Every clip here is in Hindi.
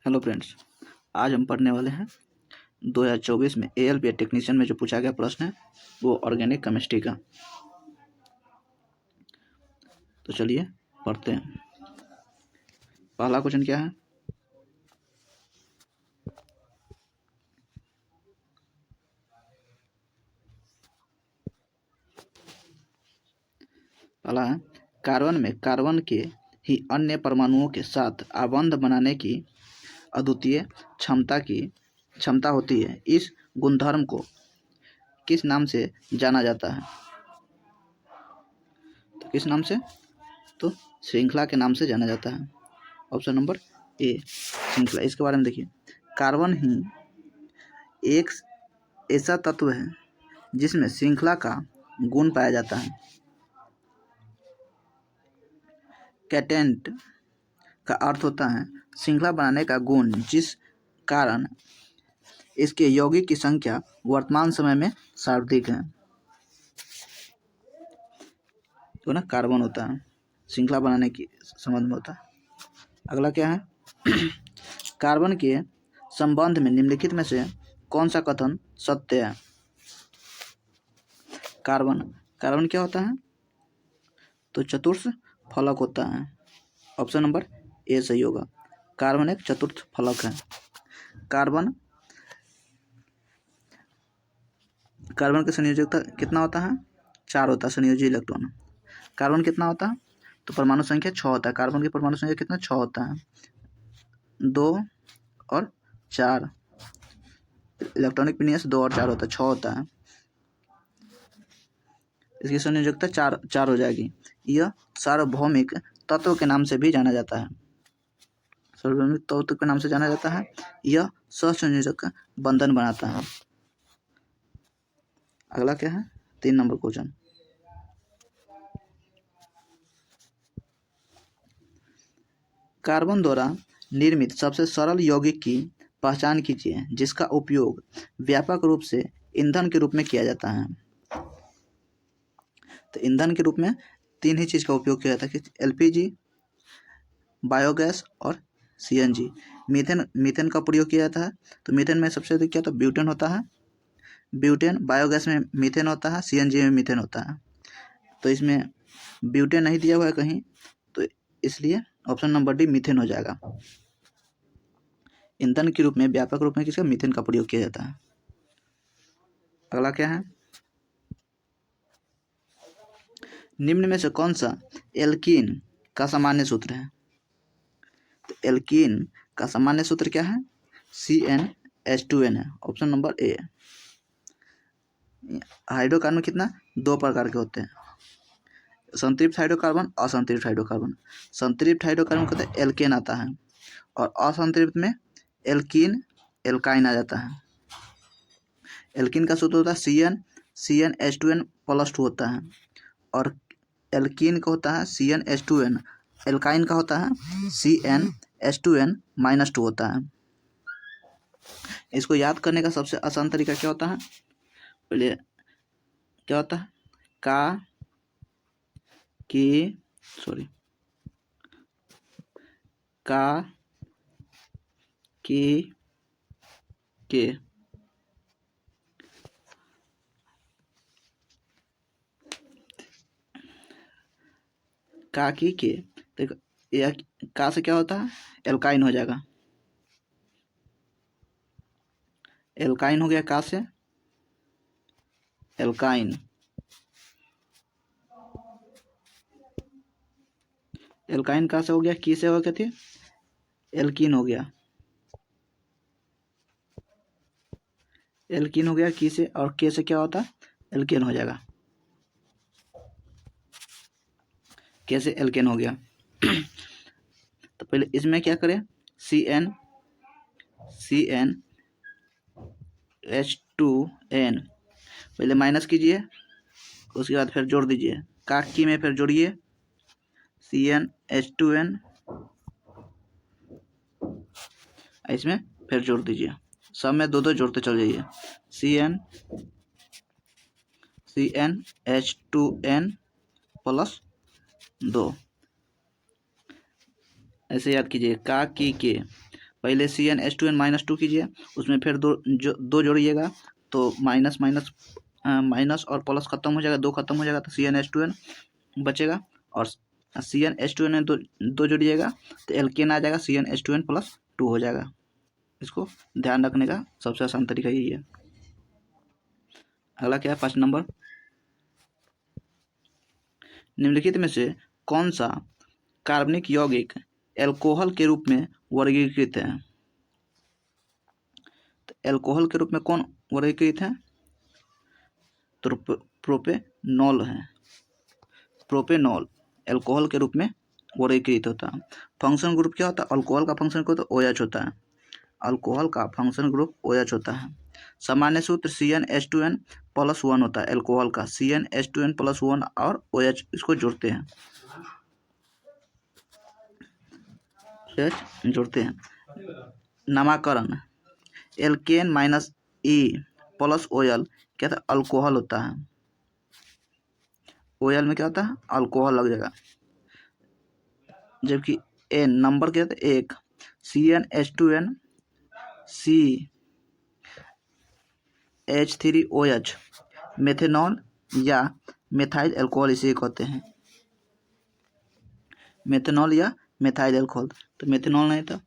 हेलो फ्रेंड्स, आज हम पढ़ने वाले हैं 2024 में ALP टेक्नीशियन में जो पूछा गया प्रश्न है वो ऑर्गेनिक केमिस्ट्री का। तो चलिए पढ़ते हैं। पहला क्वेश्चन क्या है? पहला है, कार्बन में कार्बन के ही अन्य परमाणुओं के साथ आबंध बनाने की अद्वितीय क्षमता होती है। इस गुणधर्म को किस नाम से जाना जाता है? तो किस नाम से? तो श्रृंखला के नाम से जाना जाता है। ऑप्शन नंबर ए, श्रृंखला। इसके बारे में देखिए, कार्बन ही एक ऐसा तत्व है जिसमें श्रृंखला का गुण पाया जाता है। कैटेंट का अर्थ होता है श्रृंखला बनाने का गुण, जिस कारण इसके यौगिक की संख्या वर्तमान समय में सर्वाधिक है। तो ना कार्बन होता है, श्रृंखला बनाने की संबंध में होता है। अगला क्या है? कार्बन के संबंध में निम्नलिखित में से कौन सा कथन सत्य है? कार्बन क्या होता है? तो चतुर्थ फलक होता है। ऑप्शन नंबर ए सही होगा। कार्बन एक चतुर्थ फलक है। कार्बन की संयोजकता कितना होता है? 4 होता है संयोजी इलेक्ट्रॉन। कार्बन कितना होता है? तो परमाणु संख्या 6 होता है। कार्बन की परमाणु संख्या कितना? 6 होता है। 2 और 4 इलेक्ट्रॉनिक विन्यास 2 और 4 होता है, 6 होता है। इसकी संयोजकता 4 हो जाएगी। यह सार्वभौमिक तत्व के नाम से भी जाना जाता है। सार्वभौमिक तत्व के नाम से जाना जाता है। यह सहसंयोजक बंधन बनाता है। अगला क्या है? 3 नंबर क्वेश्चन। कार्बन द्वारा निर्मित सबसे सरल यौगिक की पहचान कीजिए जिसका उपयोग व्यापक रूप से ईंधन के रूप में किया जाता है। तो ईंधन के रूप में 3 ही चीज़ का उपयोग किया जाता है, LPG, बायोगैस और CNG। मीथेन का प्रयोग किया जाता है। तो मीथेन में सबसे अधिक क्या होता है? ब्यूटेन होता है। ब्यूटेन, बायोगैस में मीथेन होता है, CNG में मीथेन होता है। तो इसमें ब्यूटेन नहीं दिया हुआ है कहीं, तो इसलिए ऑप्शन नंबर डी मीथेन हो जाएगा। ईंधन के रूप में व्यापक रूप में किसका? मीथेन का प्रयोग किया जाता है। अगला क्या है? निम्न में से कौन सा एल्कीन का सामान्य सूत्र है? तो एल्कीन का सामान्य सूत्र क्या है? CnH2n है। Option number A. हाइड्रोकार्बन कितना? 2 प्रकार के होते हैं, संतृप्त हाइड्रोकार्बन, असंतृप्त हाइड्रोकार्बन। संतृप्त हाइड्रोकार्बन कहते हैं एल्केन आता है, और असंतृप्त में एल्काइन आ जाता है। एल्कीन का सूत्र होता है CnH2n+2 होता है, और एल्कीन का होता है CnH2n। एल्काइन का होता है CnH2n-2 होता है। इसको याद करने का सबसे आसान तरीका क्या होता है? पहले क्या होता है? का की के देखो, यह का से क्या होता है? एल्काइन हो जाएगा। एल्काइन हो गया का से, एल्काइन। एल्काइन का से हो गया, की से हो गया थे एल्कीन हो गया। एल्कीन हो गया की से, और के से क्या होता है? एल्केन हो जाएगा। के से एल्केन हो गया। तो पहले इसमें क्या करें? CnH2n पहले माइनस कीजिए, उसके बाद फिर जोड़ दीजिए। की में फिर जोड़िए CnH2n, इसमें फिर जोड़ दीजिए। सब में 2 जोड़ते चल जाइए। CnH2n+2 ऐसे याद कीजिए। का की के, पहले CnH2n-2 कीजिए, उसमें फिर दो जोड़िएगा तो माइनस माइनस माइनस और प्लस खत्म हो जाएगा, 2 खत्म हो जाएगा तो CnH2n बचेगा, और CnH2n में दो जोड़िएगा तो एल्केन आ जाएगा, CnH2n+2 हो जाएगा। इसको ध्यान रखने का सबसे आसान तरीका यही है। अगला क्या है 5 नंबर, निम्नलिखित में से कौन सा कार्बनिक यौगिक एल्कोहल के रूप में वर्गीकृत है? तो एल्कोहल के रूप में कौन वर्गीकृत है? तो प्रोपेनॉल है। प्रोपेनॉल एल्कोहल के रूप में वर्गीकृत होता है। फंक्शन ग्रुप क्या होता है? अल्कोहल का फंक्शन ग्रुप तो OH होता है। अल्कोहल का फंक्शन ग्रुप OH होता है। सामान्य सूत्र CnH2n+1 होता है। एल्कोहल का CnH2n+1 और OH इसको जोड़ते हैं, जोड़ते हैं। नामकरण एल्केन -E+OL क्या था? अल्कोहल होता है। OL में क्या होता है? अल्कोहल लग जाएगा। जबकि N नंबर क्या था? 1 CnH2n CH3OH मेथेनॉल या मेथाइल अल्कोहल इसे कहते हैं। मेथेनॉल या मेथाइल अल्कोहल, तो मेथेनॉल नहीं था,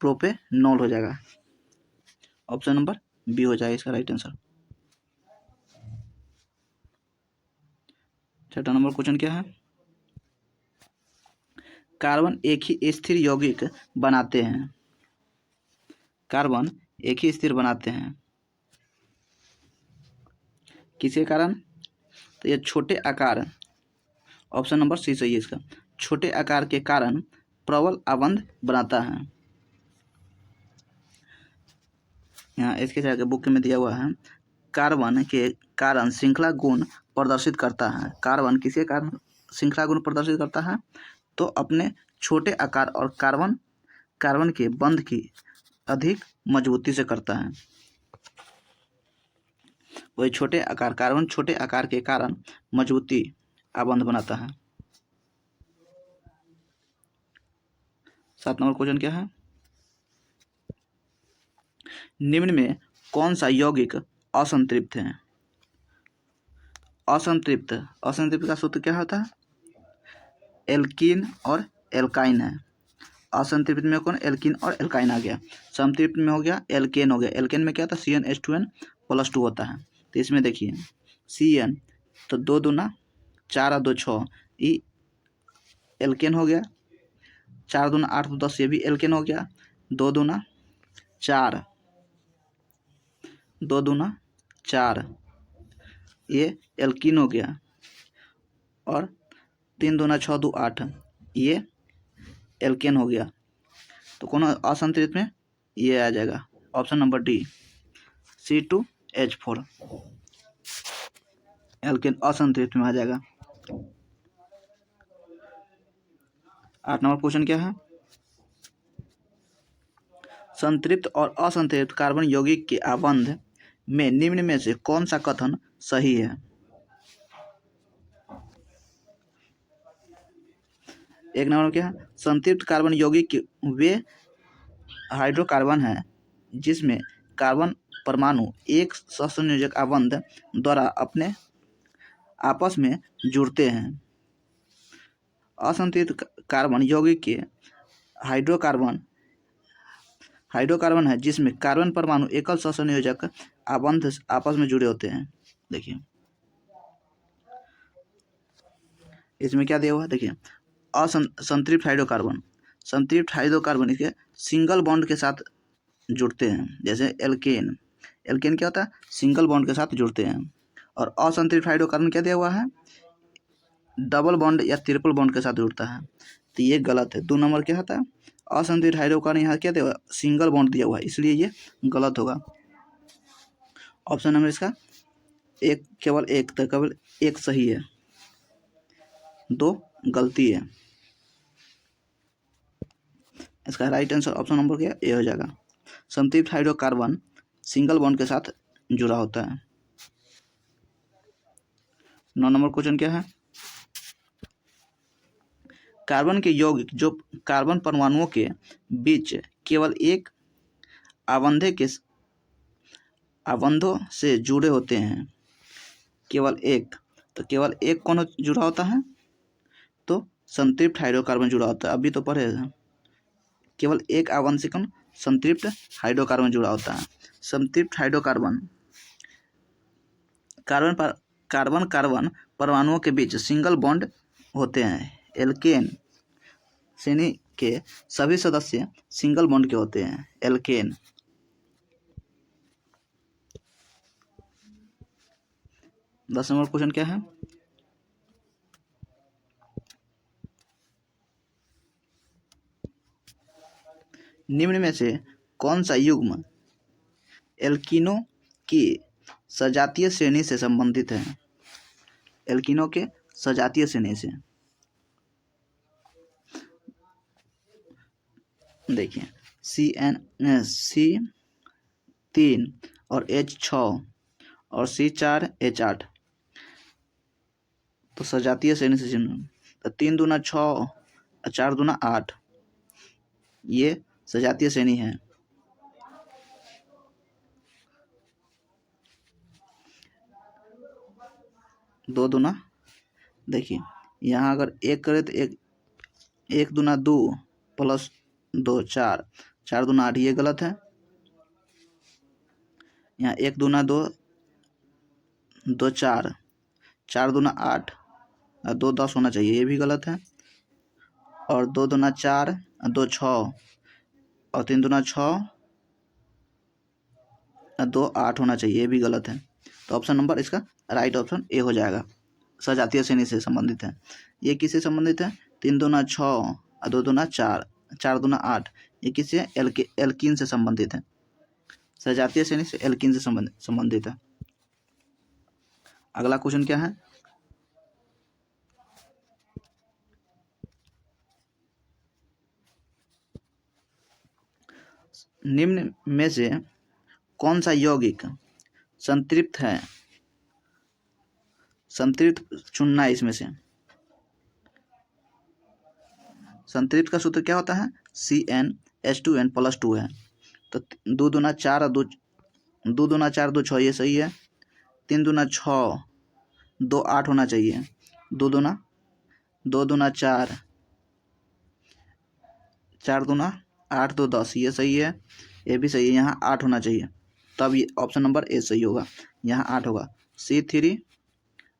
प्रोपेनॉल हो जाएगा। ऑप्शन नंबर बी हो जाएगा इसका राइट आंसर। 6 नंबर क्वेश्चन क्या है? कार्बन एक ही स्थिर यौगिक बनाते हैं। कार्बन एक ही स्थिर बनाते हैं किसके कारण? तो ये छोटे आकार, ऑप्शन नंबर सी सही है इसका, छोटे आकार के कारण प्रबल आबंध बनाता है। यहाँ इसके आगे बुक में दिया हुआ है, कार्बन के कारण श्रृंखला गुण प्रदर्शित करता है। कार्बन किसके कारण श्रृंखला गुण प्रदर्शित करता है? तो अपने छोटे आकार और कार्बन के बंध की अधिक मजबूती से करता है। वही छोटे आकार, कार्बन छोटे आकार के कारण मजबूती आबंध बनाता है। 7 नंबर क्वेश्चन क्या है? निम्न में कौन सा यौगिक असंतृप्त है? असंतृप्त का सूत्र क्या होता है? एल्कीन और एल्काइन है। असंतृप्त में कौन? एल्कीन और एल्काइन आ गया। संतृप्त में हो गया एल्केन हो गया। एल्केन में क्या था? CnH2n+2 होता है। तो इसमें देखिए Cn तो 2 दूना 4 और 2 6, ये एल्केन हो गया। 4 दूना 8 10, ये भी एल्केन हो गया। 2 दूना 4, 2 दूना 4, ये एल्कीन हो गया। और 3 दूना 6 2 8, ये एल्केन हो गया। तो कौन असंतृप्त में? ये आ जाएगा option number D C2H4 alkene असंतृप्त में आ जाएगा। 8 नंबर क्वेश्चन क्या है? संतृप्त और असंतृप्त कार्बन यौगिक के आबंध में निम्न में से कौन सा कथन सही है? 1 नंबर क्या है? संतृप्त कार्बन यौगिक वे हाइड्रोकार्बन है जिसमें कार्बन परमाणु एक सहसंयोजक आबंध द्वारा अपने आपस में जुड़ते हैं। असंतृप्त कार्बन यौगिक के हाइड्रोकार्बन है जिसमें कार्बन परमाणु एकल सहसंयोजक आबंध आपस में जुड़े होते हैं। देखिए इसमें क्या दिया हुआ है? देखिए संतृप्त हाइड्रोकार्बन इसके सिंगल बॉन्ड के साथ जुड़ते हैं। जैसे एल्केन क्या होता है? सिंगल बॉन्ड के साथ जुड़ते हैं। और असंतृप्त हाइड्रोकार्बन क्या दिया हुआ है? डबल बॉन्ड या ट्रिपल बॉन्ड के साथ जुड़ता है। तो ये गलत है। 2 नंबर क्या होता है? असंतृप्त हाइड्रोकार्बन यहाँ क्या दिया हुआ है? सिंगल बॉन्ड दिया हुआ है, इसलिए ये गलत होगा। ऑप्शन नंबर इसका केवल एक सही है, 2 गलती है। इसका राइट आंसर ऑप्शन नंबर क्या? ए हो जाएगा। संतृप्त हाइड्रोकार्बन सिंगल बॉन्ड के साथ जुड़ा होता है। 9 नंबर क्वेश्चन क्या है? कार्बन के यौगिक जो कार्बन परमाणुओं के बीच केवल एक आबंधों से जुड़े होते हैं, केवल एक, तो केवल एक कौन जुड़ा होता है? तो संतृप्त हाइड्रोकार्बन जुड़ा होता है। अभी तो पढ़े केवल एक आबंध से कौन? संतृप्त हाइड्रोकार्बन जुड़ा होता है। संतृप्त हाइड्रोकार्बन कार्बन परमाणुओं के बीच सिंगल बॉन्ड होते हैं। एल्केन श्रेणी के सभी सदस्य सिंगल बॉन्ड के होते हैं। एल्केन। 10 नंबर क्वेश्चन क्या है? निम्न में से कौन सा युग्म एल्कीनों की सजातीय श्रेणी से संबंधित है? एल्कीनों के सजातीय श्रेणी से देखिए C3 और H6 और C4 H8, तो सजातीय श्रेणी से तो 3 दूना 6 और 4 दूना 8, ये सजातीय श्रेणी है। दो दूना देखिए यहाँ अगर एक करे तो एक दूना 2 प्लस 2 4, 4 दूना 8, ये गलत है। यहाँ 1 दूना 2, 2 4, 4 दूना 8 और 2 10 होना चाहिए, ये भी गलत है। और 2 दूना 4 और 2 6 और 3 दूना 6 और 2 8 होना चाहिए, ये भी गलत है। तो ऑप्शन नंबर इसका राइट ऑप्शन ए हो जाएगा। सजातीय श्रेणी से संबंधित है। ये किससे संबंधित है? 3 दूना 6 और 2 दूना 4, 4 दूना 8, ये किससे? एल्कीन से संबंधित है। सजातीय श्रेणी से एल्कीन से संबंधित है। अगला क्वेश्चन क्या है? निम्न में से कौन सा यौगिक संतृप्त है? संतृप्त चुनना है इसमें से। संतृप्त का सूत्र क्या होता है? CnH2n+2 है। तो 2 दूना 4 और 2 दूना 4 2 6, ये सही है। 3 दूना 6, 2 8 होना चाहिए। 2 दूना 4, 4 दूना 8 2 10, ये सही है। ये भी सही है। यहाँ 8 होना चाहिए, तब ये ऑप्शन नंबर ए सही होगा। यहाँ 8 होगा। C3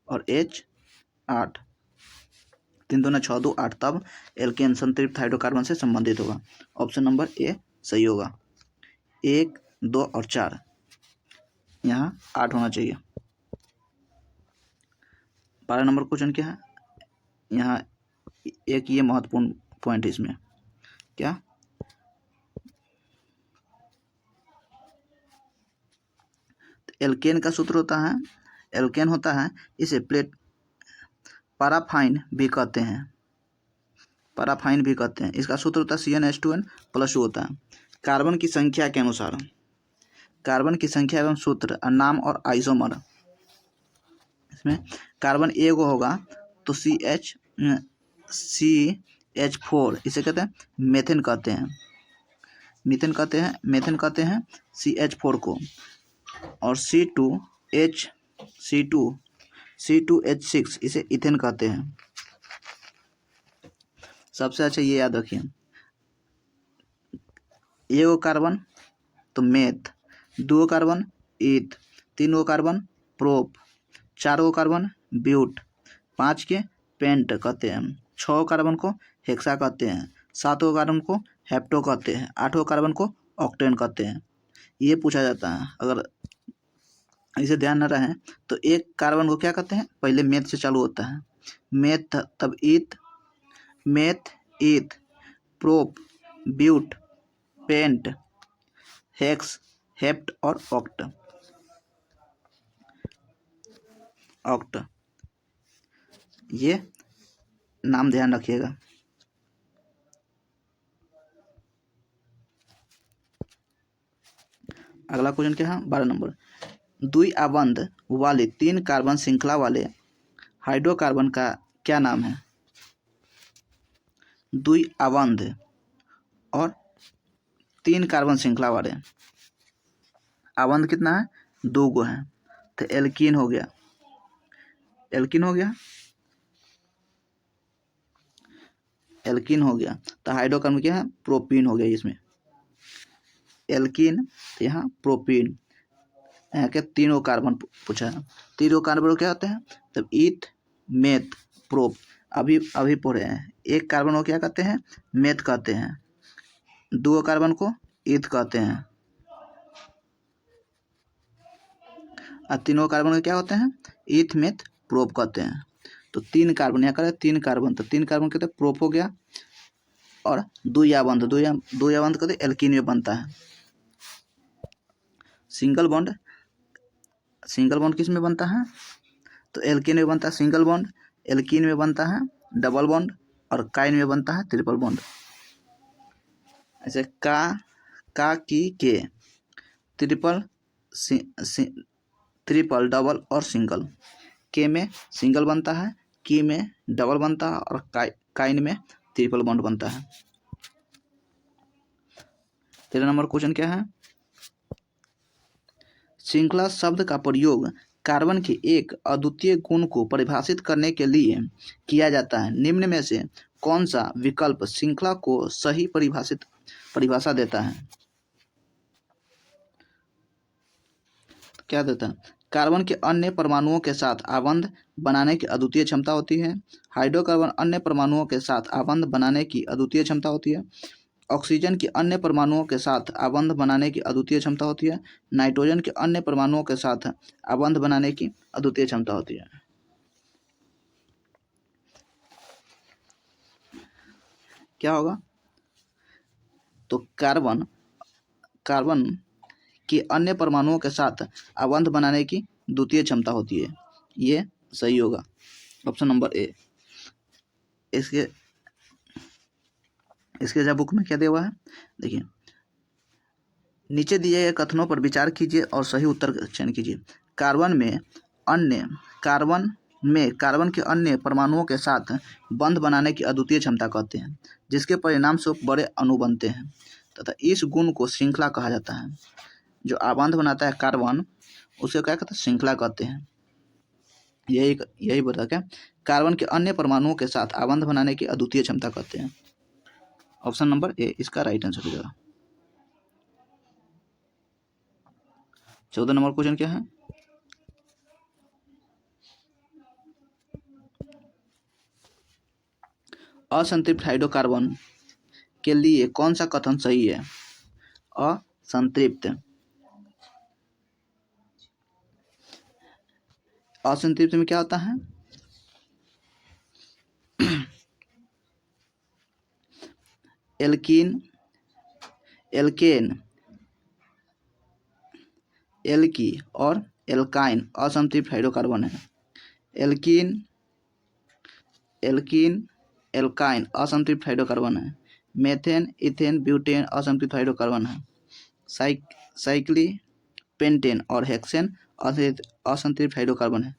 और H8, 3 दूना 6 2 8, तब एल्केन संतृप्त हाइड्रोकार्बन से संबंधित होगा। ऑप्शन नंबर ए सही होगा। 1 2 और 4, यहाँ 8 होना चाहिए। 12 नंबर क्वेश्चन क्या है? यहाँ एक ये महत्वपूर्ण पॉइंट है इसमें। क्या? एल्केन का सूत्र होता है, एल्केन होता है, इसे पैराफाइन भी कहते हैं। पैराफाइन भी कहते हैं। इसका सूत्र होता है CnH2n+2 होता है। कार्बन की संख्या के अनुसार, कार्बन की संख्या एवं सूत्र, नाम और आइसोमर, इसमें कार्बन एगो होगा तो CH4, इसे कहते हैं मेथेन कहते हैं। मीथेन कहते हैं CH4 को। और C2H6 इसे इथेन कहते हैं। सबसे अच्छा ये याद रखिए, एगो कार्बन तो meth, 2 carbon eth, 3 carbon prop, 4 carbon but, 5 के पेंट कहते हैं, 6 कार्बन को हेक्सा कहते हैं, 7 कार्बन को हेप्टो कहते हैं, 8 कार्बन को ऑक्टेन कहते हैं। ये पूछा जाता है, अगर इसे ध्यान न रहे तो एक कार्बन को क्या कहते हैं? पहले मेथ से चालू होता है, मेथ, तब eth, meth eth, prop, but, pent, hex, hept और ऑक्ट। ये नाम ध्यान रखिएगा। अगला क्वेश्चन क्या है? 12 नंबर। द्विआबंध वाले 3 कार्बन श्रृंखला वाले हाइड्रोकार्बन का क्या नाम है? दुई आबंध और 3 कार्बन श्रृंखला वाले। आबंध कितना है? 2 गो है, तो एल्कीन हो गया, एल्कीन हो गया, एल्कीन हो गया। तो हाइड्रोकार्बन क्या है? प्रोपीन हो गया इसमें, एल्कीन। तो यहाँ प्रोपीन, यहाँ के 3 कार्बन पूछा है। 3 कार्बन क्या होते हैं? तब ईथ, मेथ, प्रोप। अभी पढ़े हैं। 1 कार्बन को क्या कहते हैं? मेथ कहते हैं। 2 कार्बन को ईथ कहते हैं, और 3 कार्बन को क्या होते हैं? ईथ, मेथ, प्रोप कहते हैं। तो 3 कार्बन यहाँ करें, 3 कार्बन, तो 3 कार्बन कहते हैं प्रोप हो गया, और 2 आबंध, 2 आबंध कहते हैं एल्कीन में बनता है। सिंगल बॉन्ड किस में बनता है? तो एल्कीन में बनता है सिंगल बॉन्ड, एल्कीन में बनता है डबल बॉन्ड, और काइन में बनता है ट्रिपल बॉन्ड। ऐसे का की के ट्रिपल, डबल और सिंगल। के में सिंगल बनता है, की में डबल बनता है, और काइन में ट्रिपल बॉन्ड बनता है। 13 नंबर क्वेश्चन क्या है? श्रृंखला शब्द का प्रयोग कार्बन के एक अद्वितीय गुण को परिभाषित करने के लिए किया जाता है। निम्न में से कौन सा विकल्प श्रृंखला को सही परिभाषा देता है? क्या देता है? कार्बन के अन्य परमाणुओं के साथ आबंध बनाने की अद्वितीय क्षमता होती है। हाइड्रोकार्बन अन्य परमाणुओं के साथ आबंध बनाने की अद्वितीय क्षमता होती है। ऑक्सीजन की अन्य परमाणुओं के साथ आबंध बनाने की अद्वितीय क्षमता होती है। नाइट्रोजन के अन्य परमाणुओं के साथ आबंध बनाने की अद्वितीय क्षमता होती है। क्या होगा? तो कार्बन की अन्य परमाणुओं के साथ आबंध बनाने की द्वितीय क्षमता होती है। ये सही होगा, ऑप्शन नंबर ए। इसके जब बुक में क्या दिया हुआ है देखिए, नीचे दिए गए कथनों पर विचार कीजिए और सही उत्तर का चयन कीजिए। कार्बन के अन्य परमाणुओं के साथ बंध बनाने की अद्वितीय क्षमता कहते हैं, जिसके परिणाम स्वरूप बड़े अणु बनते हैं तथा इस गुण को श्रृंखला कहा जाता है। जो आबंध बनाता है कार्बन, उसे क्या कहते हैं? श्रृंखला कहते हैं। यही बता क्या? कार्बन के अन्य परमाणुओं के साथ आबंध बनाने की अद्वितीय क्षमता कहते हैं। ऑप्शन नंबर ए इसका राइट आंसर हो जाएगा। 14 नंबर क्वेश्चन क्या है? असंतृप्त हाइड्रोकार्बन के लिए कौन सा कथन सही है? असंतृप्त में क्या होता है? एल्केन, एल्की और एल्काइन असंतृप्त हाइड्रोकार्बन है। एल्कीन, एल्काइन असंतृप्त हाइड्रोकार्बन है। मेथेन, इथेन, ब्यूटेन असंतृप्त हाइड्रोकार्बन है। साइक्लोपेंटेन और हेक्सेन असंतृप्त हाइड्रोकार्बन है।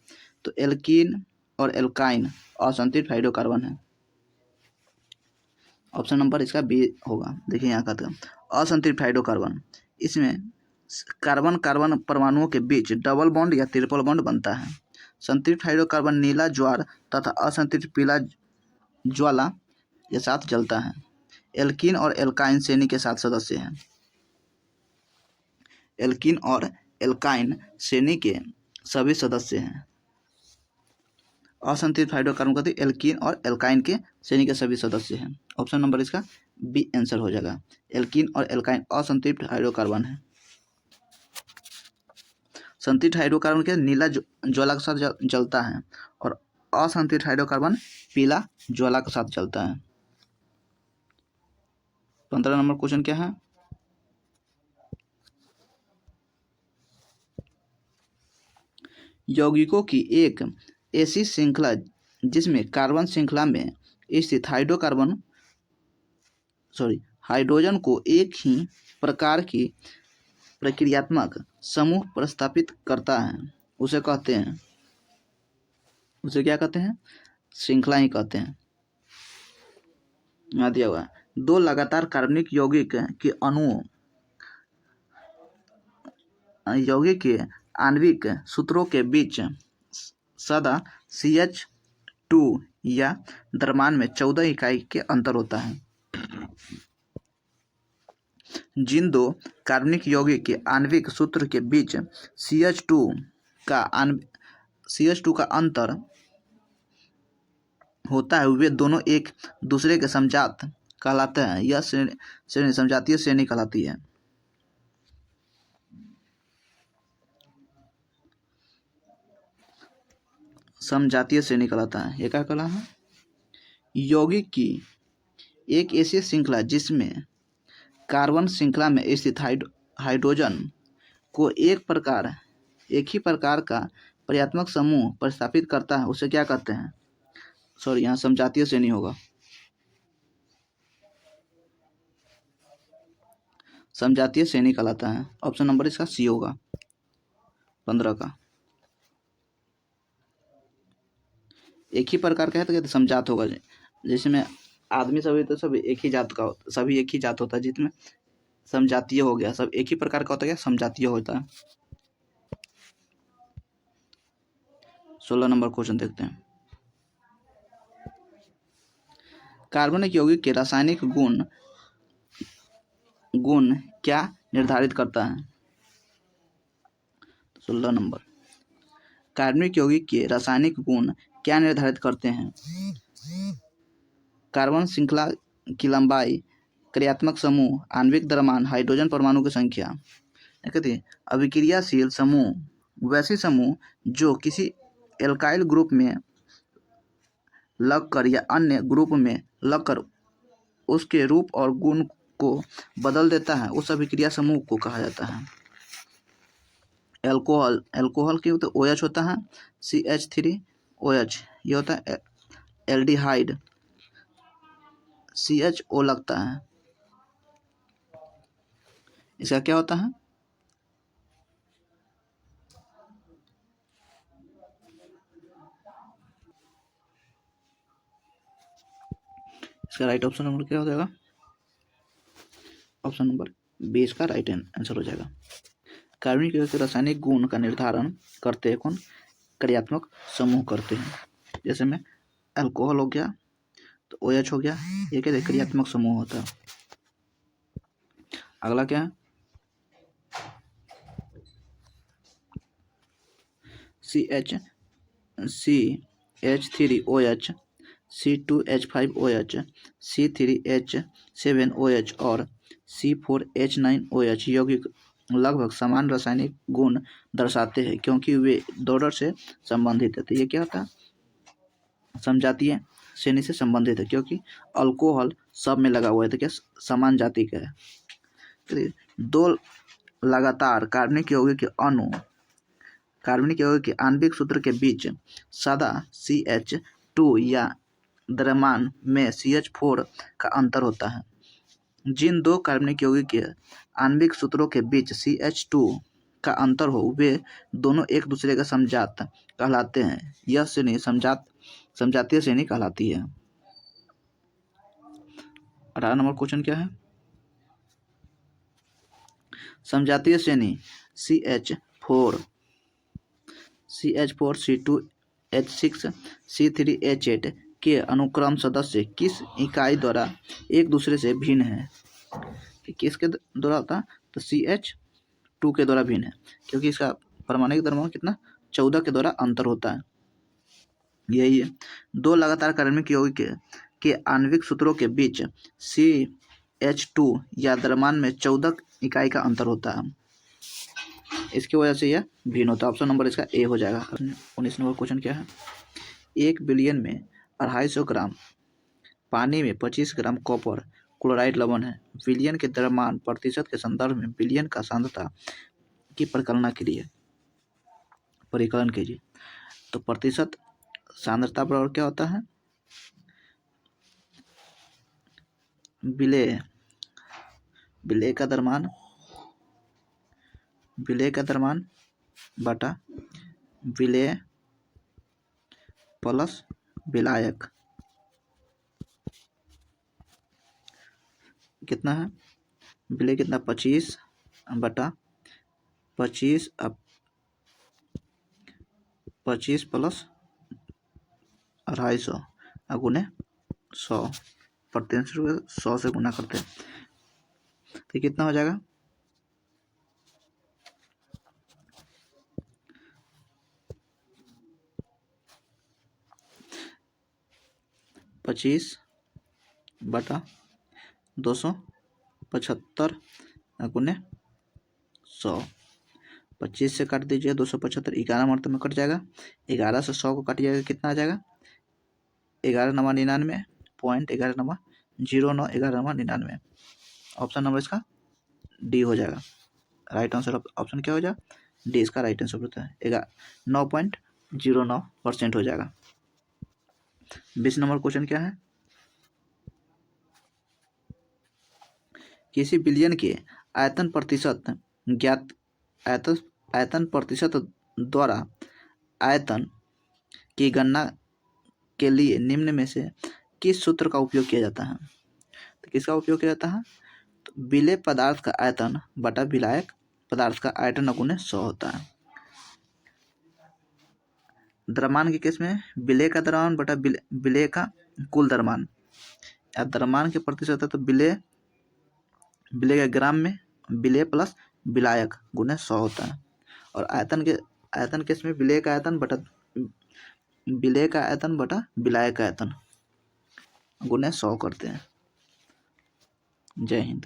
तो एल्कीन और एल्काइन असंतृप्त हाइड्रोकार्बन है। ऑप्शन नंबर इसका बी होगा। देखिए यहाँ का असंतृप्त हाइड्रोकार्बन, इसमें कार्बन परमाणुओं के बीच डबल बॉन्ड या ट्रिपल बॉन्ड बनता है। संतृप्त हाइड्रोकार्बन नीला ज्वार तथा असंतृप्त पीला ज्वाला के साथ जलता है। एल्कीन और एल्काइन श्रेणी के साथ सदस्य हैं। एल्कीन और एल्काइन श्रेणी के सभी सदस्य हैं। असंतृप्त हाइड्रोकार्बन कहते हैं एल्कीन और एल्काइन के श्रेणी के सभी सदस्य हैं। ऑप्शन नंबर इसका बी आंसर हो जाएगा। एल्कीन और एल्काइन असंतृप्त हाइड्रोकार्बन है। संतृप्त हाइड्रोकार्बन के नीला ज्वाला के साथ जलता है, और असंतृप्त हाइड्रोकार्बन पीला ज्वाला के साथ जलता है। 15 नंबर क्वेश्चन क्या है? यौगिकों की एक ऐसी श्रृंखला जिसमें कार्बन श्रृंखला में स्थित हाइड्रोजन को एक ही प्रकार की प्रक्रियात्मक समूह प्रस्तापित करता है, उसे क्या कहते हैं? श्रृंखला ही कहते हैं। यहाँ दिया हुआ है, दो लगातार कार्बनिक यौगिक के अणुओं यौगिक के आणविक सूत्रों के बीच सदा CH2 या द्रव्यमान में 14 इकाई के अंतर होता है। जिन दो कार्बनिक यौगिक के आणविक सूत्र के बीच CH2 का अंतर होता है वे दोनों एक दूसरे के समजात कहलाते हैं। यह श्रेणी समजातीय श्रेणी कहलाती है। समजातीय श्रेणी कहलाता है। ये क्या कहला है? यौगिक की एक ऐसी श्रृंखला जिसमें कार्बन श्रृंखला में स्थित हाइड्रोजन को एक ही प्रकार का पर्यात्मक समूह प्रतिस्थापित करता है, उसे क्या कहते हैं? सॉरी, यहाँ समजातीय श्रेणी होगा। समजातीय श्रेणी कहलाता है। ऑप्शन नंबर इसका सी होगा 15 का। एक ही प्रकार का है तो कहते समजात होगा, जिसमें आदमी सभी तो सब एक ही जात का सभी एक ही जात होता है, जिसमें समजातीय हो गया, सब एक ही प्रकार का होता है, समजातीय होता है। 16 नंबर क्वेश्चन देखते हैं। कार्बनिक यौगिक के रासायनिक गुण क्या निर्धारित करता है? 16 नंबर, कार्बनिक यौगिक के रासायनिक गुण क्या निर्धारित करते हैं? कार्बन श्रृंखला की लंबाई, क्रियात्मक समूह, आणविक द्रव्यमान, हाइड्रोजन परमाणु की संख्या। कहते हैं अभिक्रियाशील समूह वैसे समूह जो किसी एल्काइल ग्रुप में लगकर या अन्य ग्रुप में लगकर उसके रूप और गुण को बदल देता है, उस अभिक्रिया समूह को कहा जाता है। एल्कोहल की तो OH होता है, CH3OH, ये होता है एल्डिहाइड, CHO लगता है, इसका क्या होता है? इसका राइट ऑप्शन नंबर क्या हो जाएगा? ऑप्शन नंबर 20 का राइट आंसर हो जाएगा। कार्बनिक यौगिक के रासायनिक गुण का निर्धारण करते हैं कौन? क्रियात्मक समूह करते हैं। जैसे में अल्कोहल हो गया तो OH हो गया, ये क्या क्रियात्मक समूह होता है। अगला क्या है? CH3OH, C2H5OH, C3H7OH और C4H9OH यौगिक लगभग समान रासायनिक गुण दर्शाते हैं क्योंकि वे डोनर से संबंधित है। तो ये क्या होता है? समजातीय श्रेणी से संबंधित है, क्योंकि अल्कोहल सब में लगा हुआ है तो क्या समान जाति का है। दो लगातार कार्बनिक यौगिक के आणविक सूत्र के बीच सदा CH2 या द्रव्यमान में CH4 का अंतर होता है। जिन दो कार्बनिक यौगिक के आणविक सूत्रों के बीच CH2 का अंतर हो वे दोनों एक दूसरे का समजात कहलाते हैं। यह श्रेणी समजातीय श्रेणी कहलाती है। 18 नंबर क्वेश्चन क्या है? समजातीय श्रेणी CH4, C2H6, C3H8 के अनुक्रम सदस्य किस इकाई द्वारा एक दूसरे से भिन्न है? किसके द्वारा होता है? तो CH2 के द्वारा भिन्न है, क्योंकि इसका परमाणुक द्रव्यमान कितना 14 के द्वारा अंतर होता है। यही है। दो लगातार कार्बनिक यौगिक के आणविक सूत्रों के बीच CH2 या द्रव्यमान में 14 इकाई का अंतर होता है, इसकी वजह से यह भिन्न होता है। ऑप्शन नंबर इसका ए हो जाएगा। 19 नंबर क्वेश्चन क्या है? 1 बिलियन में 250 ग्राम पानी में 25 ग्राम कॉपर क्लोराइड लवण है। बिलियन के द्रव्यमान प्रतिशत के संदर्भ में बिलियन का सांद्रता की परिकलन कीजिए। तो प्रतिशत सांद्रता बराबर क्या होता है? विलेय का द्रव्यमान बटा विलेय प्लस विलायक। कितना है, विलेय कितना 25/25 अब 25 प्लस 250 गुने 100 पर 300 से गुना करते हैं तो कितना हो जाएगा, 25/275 गुने 100। 25 से काट दीजिए 275, 11 मरतबे में कट जाएगा। 11 से 100 को काट जाएगा, कितना आ जाएगा, 11×99.11×09 11×99। ऑप्शन नंबर इसका डी हो जाएगा। राइट आंसर ऑप्शन क्या हो जाएगा, डी इसका राइट आंसर होता है। 9.09% हो जाएगा। 20 नंबर क्वेश्चन क्या है, किसी बिलियन के आयतन प्रतिशत ज्ञात आयतन प्रतिशत द्वारा आयतन की गणना के लिए निम्न में से किस सूत्र का उपयोग किया जाता है। तो किसका उपयोग किया जाता है, तो विलेय पदार्थ का आयतन बटा विलायक पदार्थ का आयतन गुने 100 होता है। द्रव्यमान के केस में विलेय का द्रव्यमान बटा विलेय का कुल द्रव्यमान, या द्रव्यमान के प्रतिशत है तो विलेय का ग्राम में विलेय प्लस विलायक गुने 100 होता है। और आयतन केस में विलेय का आयतन बटा विलायक आयतन गुने 100 करते हैं। जय हिंद।